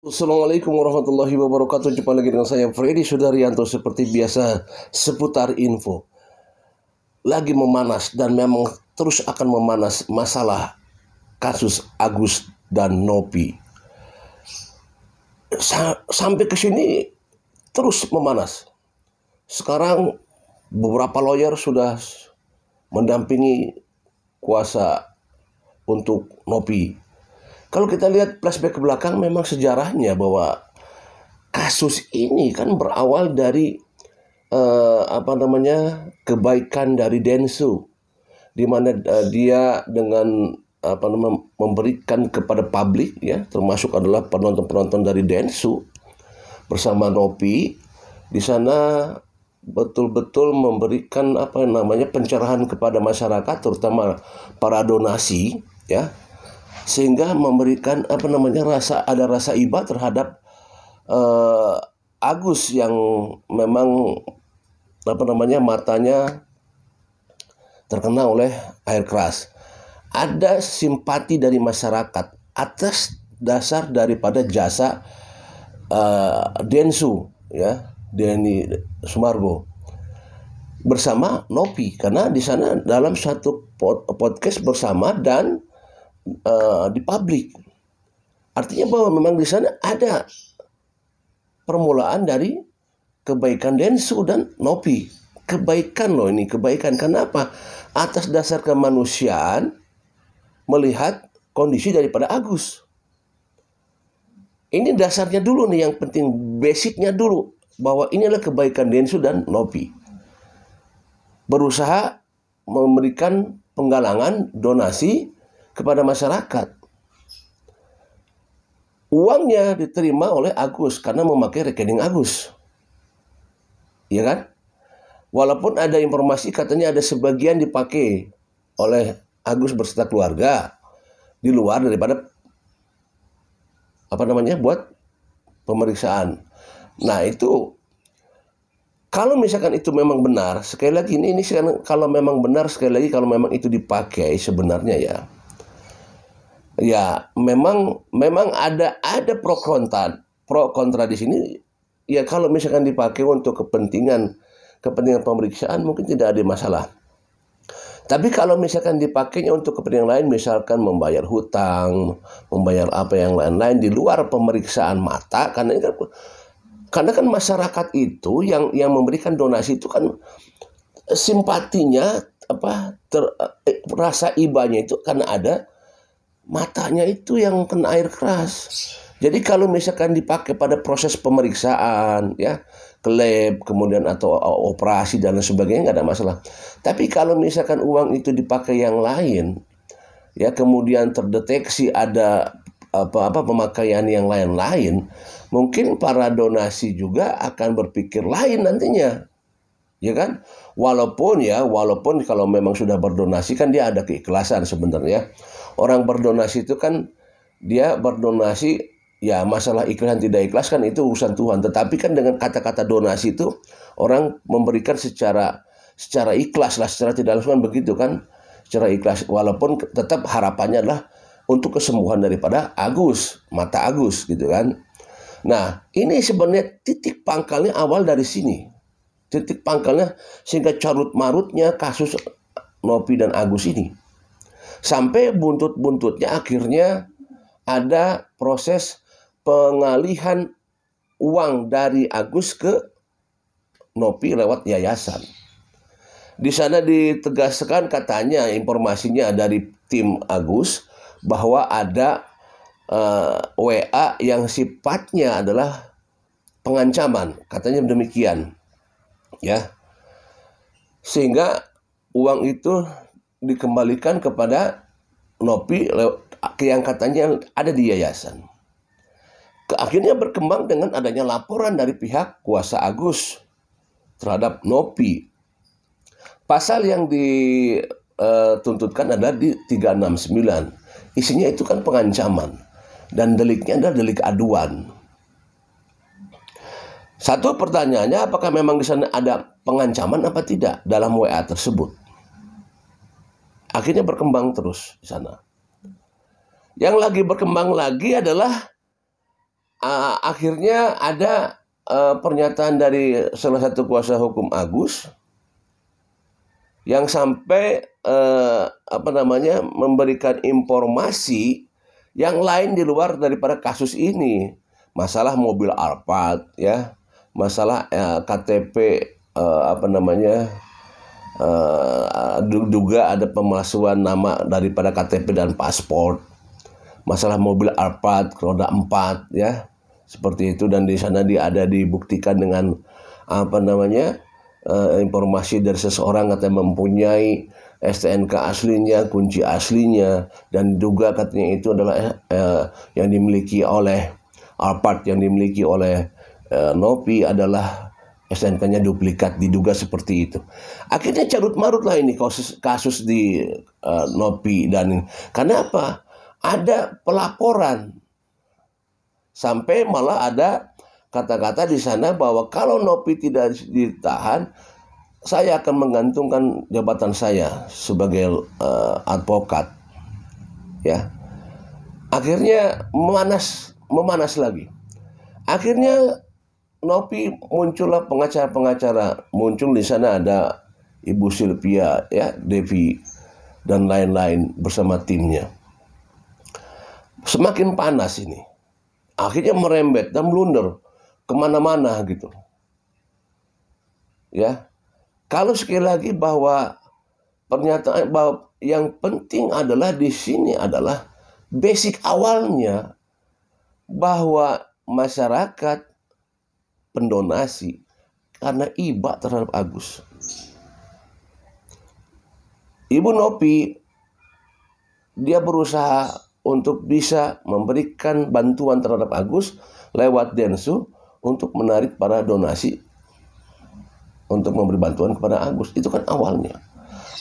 Assalamualaikum warahmatullahi wabarakatuh. Jumpa lagi dengan saya Freddy Sudaryanto. Seperti biasa seputar info lagi memanas dan memang terus akan memanas masalah kasus Agus dan Nopi. Sampai ke sini terus memanas. Sekarang beberapa lawyer sudah mendampingi kuasa untuk Nopi. Kalau kita lihat flashback ke belakang, memang sejarahnya bahwa kasus ini kan berawal dari kebaikan dari Densu, di mana dia dengan memberikan kepada publik, ya, termasuk adalah penonton-penonton dari Densu bersama Nopi, di sana betul-betul memberikan pencerahan kepada masyarakat, terutama para donasi, ya, sehingga memberikan rasa iba terhadap Agus yang memang matanya terkena oleh air keras. Ada simpati dari masyarakat atas dasar daripada jasa Densu, ya, Denny Sumargo bersama Nopi, karena di sana dalam satu podcast bersama dan di publik. Artinya bahwa memang di sana ada permulaan dari kebaikan Densu dan Nopi. Kebaikan loh ini, kebaikan. Kenapa? Atas dasar kemanusiaan melihat kondisi daripada Agus. Ini dasarnya dulu nih, yang penting basicnya dulu, bahwa inilah kebaikan Densu dan Nopi. Berusaha memberikan penggalangan donasi kepada masyarakat. Uangnya diterima oleh Agus karena memakai rekening Agus, ya kan? Walaupun ada informasi katanya ada sebagian dipakai oleh Agus beserta keluarga di luar daripada buat pemeriksaan. Nah, itu kalau misalkan itu memang benar, sekali lagi ini kalau memang benar, sekali lagi kalau memang itu dipakai sebenarnya, ya memang ada pro kontra di sini. Ya, kalau misalkan dipakai untuk kepentingan pemeriksaan mungkin tidak ada masalah. Tapi kalau misalkan dipakainya untuk kepentingan lain, misalkan membayar hutang, membayar apa yang lain-lain di luar pemeriksaan mata, karena kan masyarakat itu yang memberikan donasi itu kan simpatinya rasa ibanya itu karena ada matanya itu yang kena air keras. Jadi kalau misalkan dipakai pada proses pemeriksaan, ya, ke lab, kemudian atau operasi dan sebagainya, nggak ada masalah. Tapi kalau misalkan uang itu dipakai yang lain, ya, kemudian terdeteksi ada pemakaian yang lain-lain, mungkin para donasi juga akan berpikir lain nantinya, ya kan? Walaupun kalau memang sudah berdonasi kan dia ada keikhlasan sebenarnya. Orang berdonasi itu kan dia berdonasi, ya, masalah ikhlas dan tidak ikhlas kan itu urusan Tuhan. Tetapi kan dengan kata-kata donasi itu orang memberikan secara ikhlas lah, secara tidak langsung begitu kan, secara ikhlas. Walaupun tetap harapannya adalah untuk kesembuhan daripada Agus, mata Agus gitu kan. Nah, ini sebenarnya titik pangkalnya awal dari sini. Titik pangkalnya sehingga carut marutnya kasus Nopi dan Agus ini. Sampai buntut-buntutnya akhirnya ada proses pengalihan uang dari Agus ke Nopi lewat yayasan. Di sana ditegaskan, katanya informasinya dari tim Agus, bahwa ada WA yang sifatnya adalah pengancaman, katanya demikian, ya. Sehingga uang itu dikembalikan kepada Nopi yang katanya ada di yayasan. Akhirnya berkembang dengan adanya laporan dari pihak kuasa Agus terhadap Nopi. Pasal yang dituntutkan adalah di 369. Isinya itu kan pengancaman, dan deliknya adalah delik aduan. Satu pertanyaannya, apakah memang di sana ada pengancaman apa tidak dalam WA tersebut? Akhirnya berkembang terus di sana. Yang lagi berkembang lagi adalah akhirnya ada pernyataan dari salah satu kuasa hukum Agus yang sampai memberikan informasi yang lain di luar daripada kasus ini. Masalah mobil Alphard, ya, masalah KTP, juga ada pemalsuan nama daripada KTP dan paspor. Masalah mobil Alphard roda 4, ya, seperti itu, dan di sana ada dibuktikan dengan informasi dari seseorang katanya mempunyai STNK aslinya, kunci aslinya, dan juga katanya itu adalah yang dimiliki oleh Alphard, yang dimiliki oleh Nopi adalah STNK-nya duplikat, diduga seperti itu. Akhirnya carut marut lah ini kasus di Nopi, dan karena apa? Ada pelaporan, sampai malah ada kata-kata di sana bahwa kalau Nopi tidak ditahan, saya akan menggantungkan jabatan saya sebagai advokat. Ya, akhirnya memanas lagi. Akhirnya Nopi muncullah pengacara-pengacara, muncul di sana ada Ibu Sylvia, ya, Devi, dan lain-lain bersama timnya. Semakin panas ini, akhirnya merembet dan blunder kemana-mana gitu. Ya, kalau sekali lagi bahwa pernyataan bahwa yang penting adalah di sini adalah basic awalnya bahwa masyarakat pendonasi karena iba terhadap Agus. Ibu Nopi dia berusaha untuk bisa memberikan bantuan terhadap Agus lewat Densu untuk menarik para donasi untuk memberi bantuan kepada Agus. Itu kan awalnya.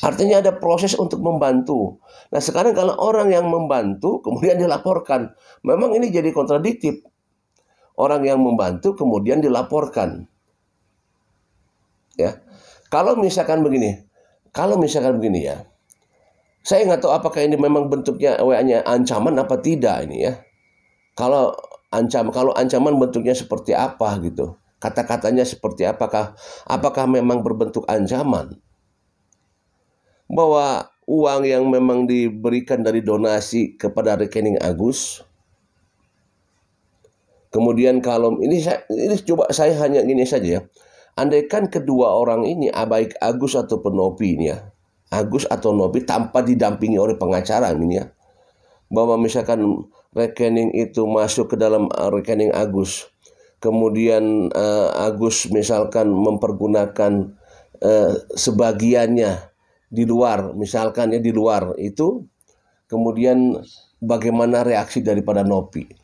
Artinya ada proses untuk membantu. Nah sekarang kalau orang yang membantu kemudian dilaporkan, memang ini jadi kontradiktif. Orang yang membantu kemudian dilaporkan. Ya, kalau misalkan begini ya, saya nggak tahu apakah ini memang bentuknya WA-nya ancaman apa tidak ini ya. Kalau ancaman bentuknya seperti apa gitu, kata-katanya seperti apakah memang berbentuk ancaman bahwa uang yang memang diberikan dari donasi kepada rekening Agus. Kemudian kalau ini coba saya hanya gini saja ya. Andaikan kedua orang ini, baik Agus atau Nopi ini ya, Agus atau Nopi tanpa didampingi oleh pengacara ini ya, bahwa misalkan rekening itu masuk ke dalam rekening Agus, kemudian Agus misalkan mempergunakan sebagiannya di luar, misalkan ya di luar itu, kemudian bagaimana reaksi daripada Nopi.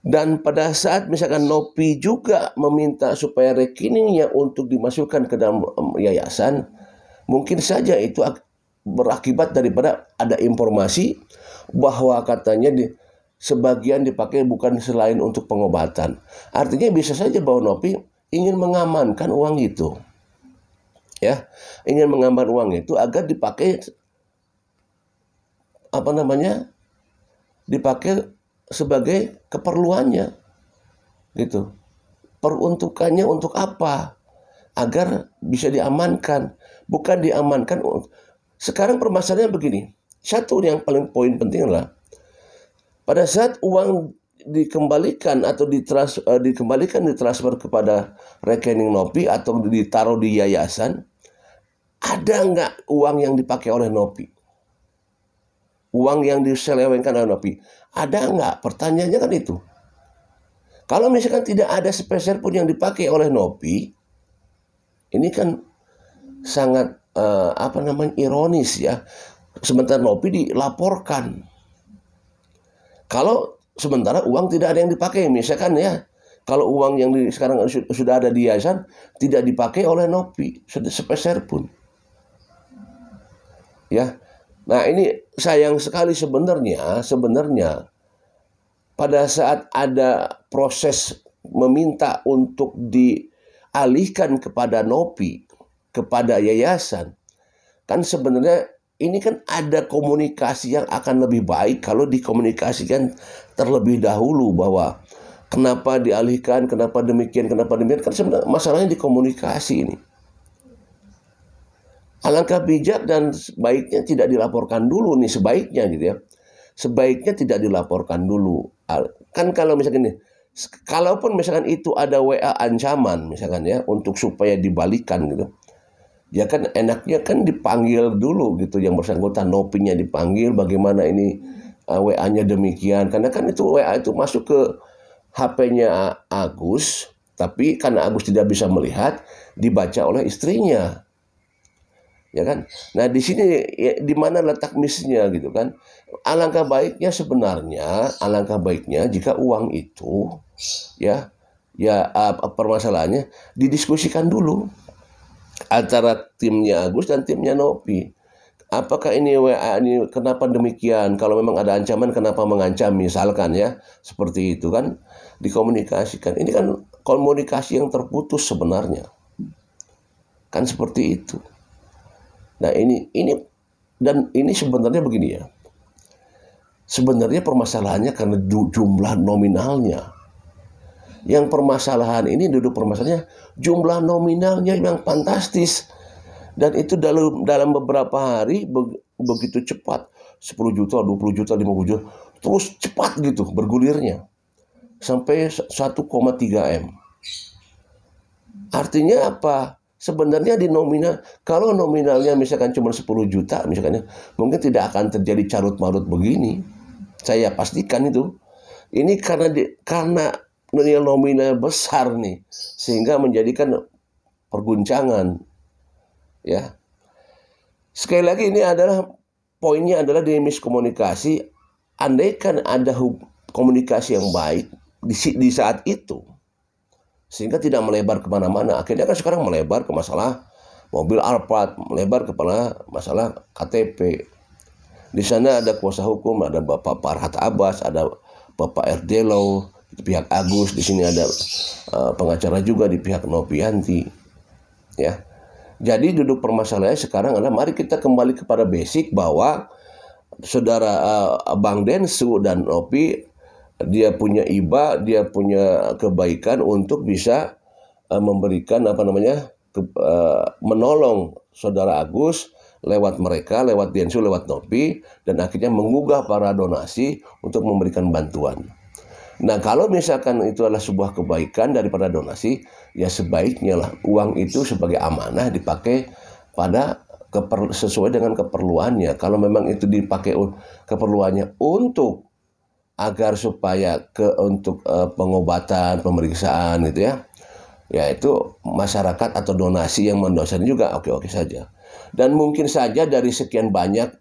Dan pada saat misalkan Nopi juga meminta supaya rekeningnya untuk dimasukkan ke dalam yayasan, mungkin saja itu berakibat daripada ada informasi bahwa katanya sebagian dipakai bukan selain untuk pengobatan. Artinya bisa saja bahwa Nopi ingin mengamankan uang itu. Ya, ingin mengamankan uang itu agar dipakai dipakai sebagai keperluannya gitu. Peruntukannya untuk apa? Agar bisa diamankan, bukan diamankan. Sekarang permasalahannya begini. Satu yang paling poin penting adalah pada saat uang dikembalikan atau ditransfer kepada rekening Nopi atau ditaruh di yayasan, ada nggak uang yang dipakai oleh Nopi? Uang yang diselewengkan oleh Nopi, ada nggak? Pertanyaannya kan itu. Kalau misalkan tidak ada sepeser pun yang dipakai oleh Nopi, ini kan sangat ironis ya. Sementara Nopi dilaporkan. Kalau sementara uang tidak ada yang dipakai, misalkan ya, kalau uang yang sekarang sudah ada di yayasan tidak dipakai oleh Nopi sepeser pun, ya. Nah ini sayang sekali sebenarnya pada saat ada proses meminta untuk dialihkan kepada Nopi, kepada yayasan, kan sebenarnya ini kan ada komunikasi yang akan lebih baik kalau dikomunikasikan terlebih dahulu bahwa Kenapa dialihkan, kenapa demikian, kan sebenarnya masalahnya di komunikasi ini. Alangkah bijak dan sebaiknya tidak dilaporkan dulu nih, sebaiknya gitu ya. Sebaiknya tidak dilaporkan dulu. Kan kalau misalkan nih, kalaupun misalkan itu ada WA ancaman misalkan ya untuk supaya dibalikan gitu. Ya kan enaknya kan dipanggil dulu gitu yang bersangkutan, nopinya dipanggil bagaimana ini WA-nya demikian. Karena kan itu WA itu masuk ke HP-nya Agus, tapi karena Agus tidak bisa melihat, dibaca oleh istrinya. Ya kan? Nah, di sini ya, di mana letak miss-nya gitu kan? Alangkah baiknya jika uang itu ya permasalahannya didiskusikan dulu antara timnya Agus dan timnya Nopi. Apakah ini WA ini kenapa demikian? Kalau memang ada ancaman kenapa mengancam misalkan ya, seperti itu kan dikomunikasikan. Ini kan komunikasi yang terputus sebenarnya. Kan seperti itu. Nah, ini sebenarnya begini ya. Sebenarnya permasalahannya karena jumlah nominalnya. Yang permasalahan ini permasalahannya jumlah nominalnya yang fantastis. Dan itu dalam beberapa hari begitu cepat. 10 juta, 20 juta, 50 juta. Terus cepat gitu bergulirnya. Sampai 1,3 M. Artinya apa? Sebenarnya di nominal, kalau nominalnya misalkan cuma 10 juta misalkan, mungkin tidak akan terjadi carut-marut begini. Saya pastikan itu. Ini karena nilai nominal besar nih, sehingga menjadikan perguncangan. Ya. Sekali lagi ini poinnya adalah di miskomunikasi. Andaikan ada komunikasi yang baik di saat itu, sehingga tidak melebar kemana-mana. Akhirnya kan sekarang melebar ke masalah mobil Alphard, melebar kepada masalah KTP. Di sana ada kuasa hukum, ada Bapak Farhad Abbas, ada Bapak RD Law, di pihak Agus. Di sini ada pengacara juga di pihak Nopianti. Ya, jadi duduk permasalahannya sekarang adalah mari kita kembali kepada basic bahwa saudara Bang Densu dan Nopi, dia punya iba, dia punya kebaikan untuk bisa memberikan menolong saudara Agus lewat mereka, lewat Densu, lewat Nopi, dan akhirnya menggugah para donasi untuk memberikan bantuan. Nah, kalau misalkan itu adalah sebuah kebaikan daripada donasi, ya sebaiknya lah uang itu sebagai amanah dipakai pada sesuai dengan keperluannya. Kalau memang itu dipakai keperluannya untuk agar supaya untuk pengobatan, pemeriksaan gitu ya. Ya itu masyarakat atau donasi yang mendonasi juga oke-oke saja. Dan mungkin saja dari sekian banyak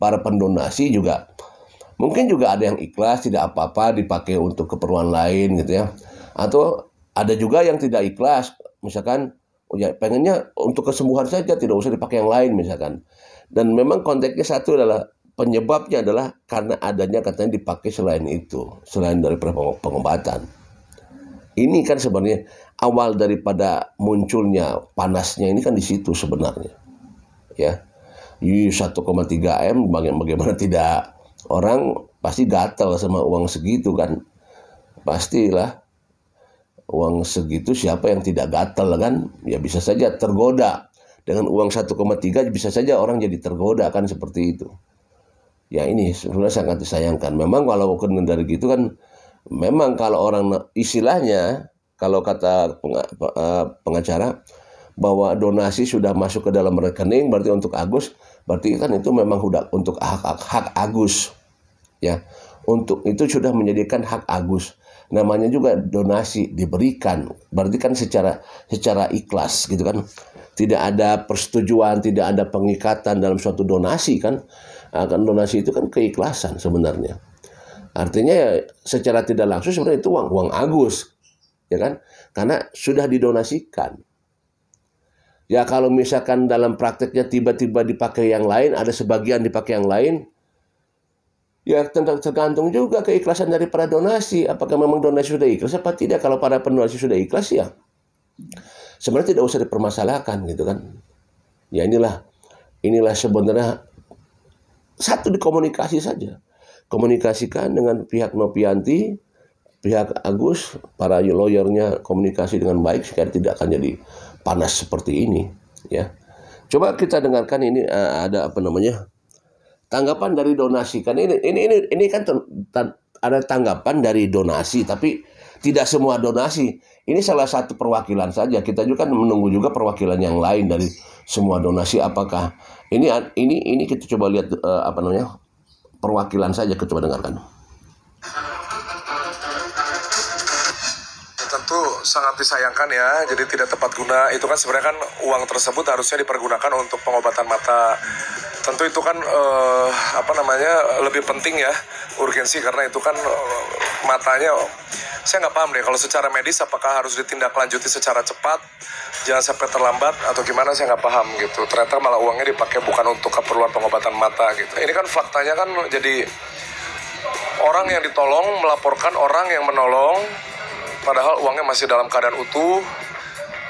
para pendonasi juga mungkin juga ada yang ikhlas, tidak apa-apa dipakai untuk keperluan lain gitu ya. Atau ada juga yang tidak ikhlas, misalkan ya pengennya untuk kesembuhan saja, tidak usah dipakai yang lain misalkan. Dan memang konteksnya satu adalah penyebabnya adalah karena adanya katanya dipakai selain dari pengobatan. Ini kan sebenarnya awal daripada munculnya panasnya ini kan di situ sebenarnya. Ya. 1,3 M bagaimana tidak, orang pasti gatal sama uang segitu kan. Pastilah uang segitu siapa yang tidak gatal kan? Ya bisa saja tergoda. Dengan uang 1,3 bisa saja orang jadi tergoda kan seperti itu. Ya ini sebenarnya sangat disayangkan. Memang kalau dari gitu kan, memang kalau orang istilahnya, kalau kata pengacara, bahwa donasi sudah masuk ke dalam rekening, berarti untuk Agus, berarti kan itu memang sudah untuk hak Agus. Ya, untuk itu sudah menjadikan hak Agus. Namanya juga donasi diberikan, berarti kan secara ikhlas gitu kan. Tidak ada persetujuan, tidak ada pengikatan dalam suatu donasi kan. Akan donasi itu kan keikhlasan sebenarnya. Artinya ya, secara tidak langsung sebenarnya itu uang Agus, ya kan? Karena sudah didonasikan. Ya kalau misalkan dalam prakteknya tiba-tiba dipakai yang lain, ada sebagian dipakai yang lain, ya tergantung juga keikhlasan dari para donasi. Apakah memang donasi sudah ikhlas apa tidak? Kalau para pendonasi sudah ikhlas ya sebenarnya tidak usah dipermasalahkan gitu kan. Ya inilah sebenarnya satu dikomunikasi saja. Komunikasikan dengan pihak Nopianti, pihak Agus, para lawyernya komunikasi dengan baik, sehingga tidak akan jadi panas seperti ini, ya. Coba kita dengarkan ini ada apa namanya tanggapan dari donasi. Kan ini kan ada tanggapan dari donasi, tapi tidak semua donasi. Ini salah satu perwakilan saja. Kita juga kan menunggu juga perwakilan yang lain dari semua donasi. Apakah ini kita coba lihat apa namanya perwakilan saja. Kita coba dengarkan. Tentu sangat disayangkan ya, jadi tidak tepat guna. Itu kan sebenarnya kan uang tersebut harusnya dipergunakan untuk pengobatan mata. Tentu itu kan lebih penting ya, urgensi, karena itu kan matanya. Saya nggak paham deh kalau secara medis apakah harus ditindaklanjuti secara cepat, jangan sampai terlambat atau gimana, saya nggak paham gitu. Ternyata malah uangnya dipakai bukan untuk keperluan pengobatan mata gitu. Ini kan faktanya kan jadi orang yang ditolong melaporkan orang yang menolong, padahal uangnya masih dalam keadaan utuh.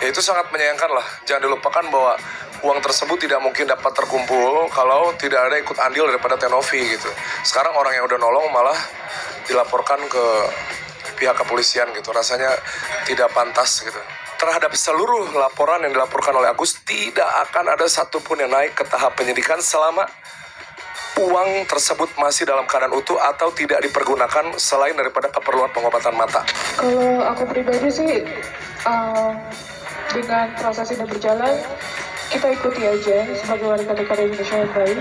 Ya itu sangat menyayangkan lah. Jangan dilupakan bahwa uang tersebut tidak mungkin dapat terkumpul kalau tidak ada ikut andil daripada Tenovi gitu. Sekarang orang yang udah nolong malah dilaporkan ke pihak kepolisian gitu. Rasanya tidak pantas gitu. Terhadap seluruh laporan yang dilaporkan oleh Agus, tidak akan ada satupun yang naik ke tahap penyidikan selama uang tersebut masih dalam keadaan utuh atau tidak dipergunakan selain daripada keperluan pengobatan mata. Kalau aku pribadi sih, dengan proses ini berjalan, kita ikuti aja sebagai warga negara Indonesia yang baik.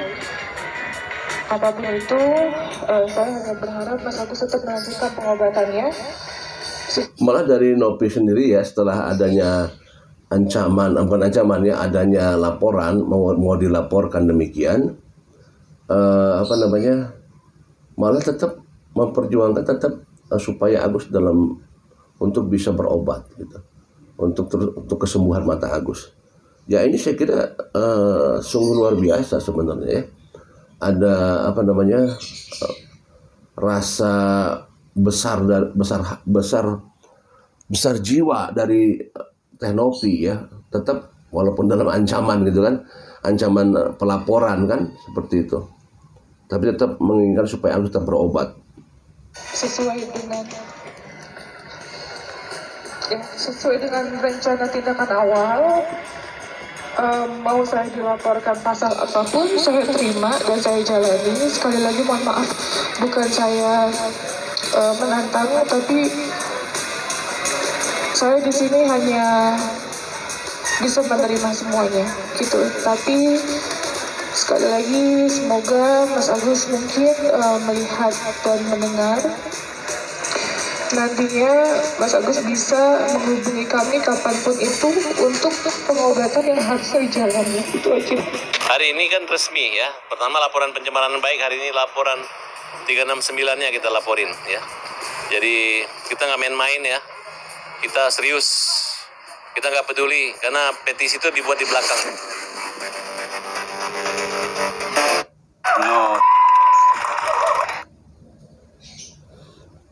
Apapun itu, saya hanya berharap Mas Agus tetap melanjutkan pengobatannya. Malah dari Nopi sendiri ya, setelah adanya ancaman, bukan ancaman ya, adanya laporan mau dilaporkan demikian, malah tetap memperjuangkan supaya Agus untuk bisa berobat gitu, untuk kesembuhan mata Agus. Ya ini saya kira sungguh luar biasa sebenarnya ya. Ada rasa besar jiwa dari Tenovi ya, tetap walaupun dalam ancaman gitu kan, ancaman pelaporan kan seperti itu, tapi tetap menginginkan supaya Agus tetap berobat sesuai dengan rencana tindakan awal. Mau saya dilaporkan pasal apapun saya terima dan saya jalani. Sekali lagi mohon maaf, bukan saya menantang, tapi saya di sini hanya bisa menerima semuanya gitu. Tapi sekali lagi semoga Mas Agus mungkin melihat dan mendengar. Nantinya Mas Agus bisa menghubungi kami kapanpun itu untuk pengobatan yang harus saya jalani. Itu aja. Hari ini kan resmi ya. Pertama laporan pencemaran baik, hari ini laporan 369-nya kita laporin ya. Jadi kita nggak main-main ya. Kita serius. Kita nggak peduli karena petisi itu dibuat di belakang.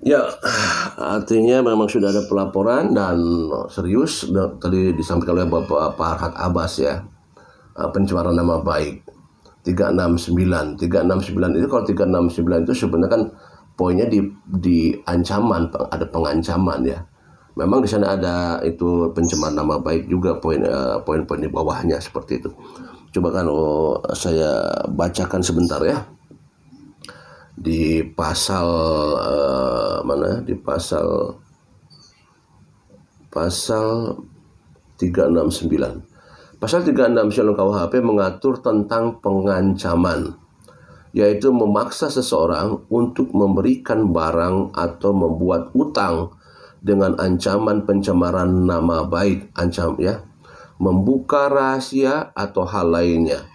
Ya, artinya memang sudah ada pelaporan dan serius. Tadi disampaikan oleh Bapak Farhad Abbas ya, pencemaran nama baik 369 itu. Kalau 369 itu sebenarnya kan poinnya di ancaman, ada pengancaman ya. Memang di sana ada itu pencemaran nama baik juga, poin-poin di bawahnya seperti itu. Coba kan saya bacakan sebentar ya. Di pasal di pasal 369. Pasal 369 KUHP mengatur tentang pengancaman, yaitu memaksa seseorang untuk memberikan barang atau membuat utang dengan ancaman pencemaran nama baik, membuka rahasia atau hal lainnya.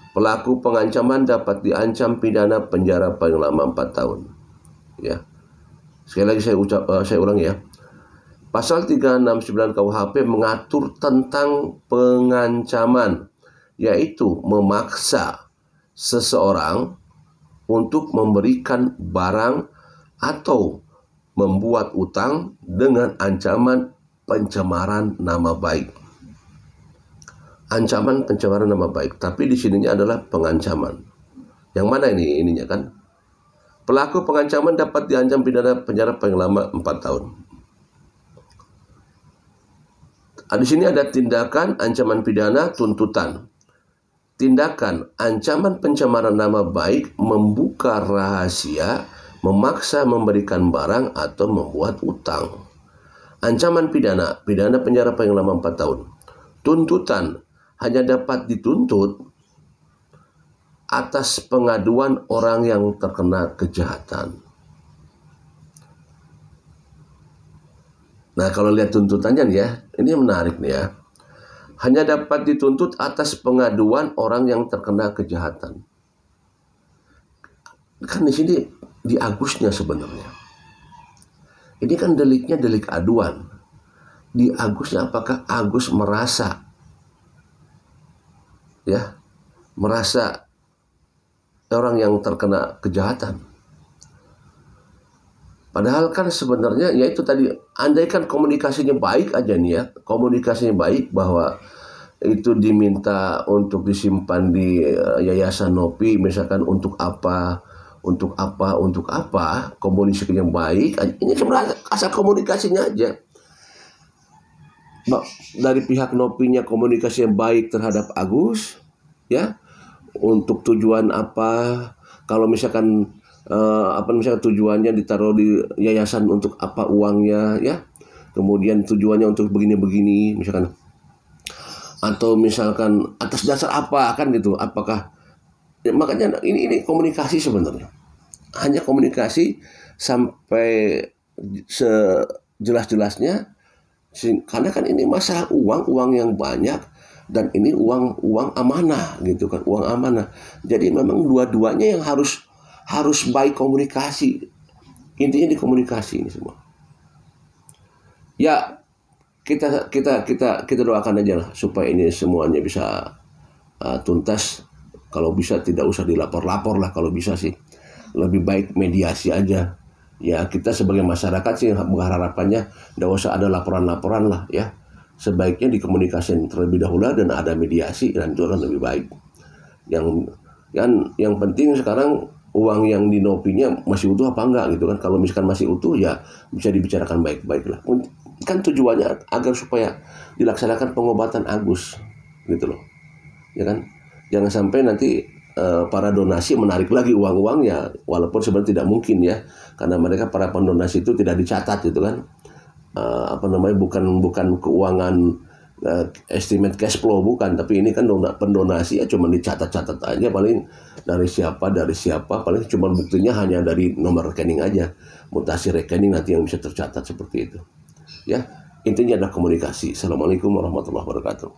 Pelaku pengancaman dapat diancam pidana penjara paling lama 4 tahun. Ya. Sekali lagi saya ulangi ya. Pasal 369 KUHP mengatur tentang pengancaman, yaitu memaksa seseorang untuk memberikan barang atau membuat utang dengan ancaman pencemaran nama baik. Ancaman pencemaran nama baik, tapi di sininya adalah pengancaman. Yang mana ininya kan? Pelaku pengancaman dapat diancam pidana penjara paling lama 4 tahun. Di sini ada tindakan ancaman pidana tuntutan. Tindakan ancaman pencemaran nama baik, membuka rahasia, memaksa memberikan barang atau membuat utang. Ancaman pidana penjara paling lama 4 tahun. Tuntutan hanya dapat dituntut atas pengaduan orang yang terkena kejahatan. Nah, kalau lihat tuntutannya nih ya, ini menarik nih ya. Hanya dapat dituntut atas pengaduan orang yang terkena kejahatan. Kan di sini di Agusnya sebenarnya. Ini kan deliknya delik aduan. Di Agusnya apakah Agus merasa orang yang terkena kejahatan? Padahal kan sebenarnya ya itu tadi, andaikan komunikasinya baik aja nih ya, komunikasinya baik bahwa itu diminta untuk disimpan di Yayasan Nopi, misalkan untuk apa, komunikasinya baik, ini sebenarnya asal komunikasinya aja. Dari pihak Nopinya komunikasi yang baik terhadap Agus, ya, untuk tujuan apa, kalau misalkan misalkan tujuannya ditaruh di yayasan untuk apa uangnya, ya, kemudian tujuannya untuk begini-begini misalkan, atau misalkan atas dasar apa kan gitu, apakah ya, makanya ini komunikasi sebenarnya, hanya komunikasi sampai sejelas-jelasnya, karena kan ini masalah uang yang banyak dan ini uang amanah gitu kan, uang amanah. Jadi memang dua-duanya yang harus baik komunikasi. Intinya di komunikasi ini semua. Ya, kita doakan aja lah supaya ini semuanya bisa tuntas. Kalau bisa tidak usah dilapor-lapor lah, kalau bisa sih. Lebih baik mediasi aja. Ya, kita sebagai masyarakat sih harapannya tidak usah ada laporan-laporan lah ya. Sebaiknya dikomunikasikan terlebih dahulu dan ada mediasi, dan itu akan lebih baik. Yang penting sekarang uang yang di Nopinya masih utuh apa enggak gitu kan. Kalau misalkan masih utuh ya bisa dibicarakan baik-baik lah. Kan tujuannya agar supaya dilaksanakan pengobatan Agus gitu loh. Ya kan? Jangan sampai nanti para donasi menarik lagi uang-uangnya, walaupun sebenarnya tidak mungkin ya, karena mereka para pendonasi itu tidak dicatat gitu kan. Bukan keuangan estimate cash flow, bukan, tapi ini kan pendonasi ya cuma dicatat-catat aja, paling dari siapa paling cuma buktinya hanya dari nomor rekening aja, mutasi rekening nanti yang bisa tercatat seperti itu ya. Intinya adalah komunikasi. Assalamualaikum warahmatullahi wabarakatuh.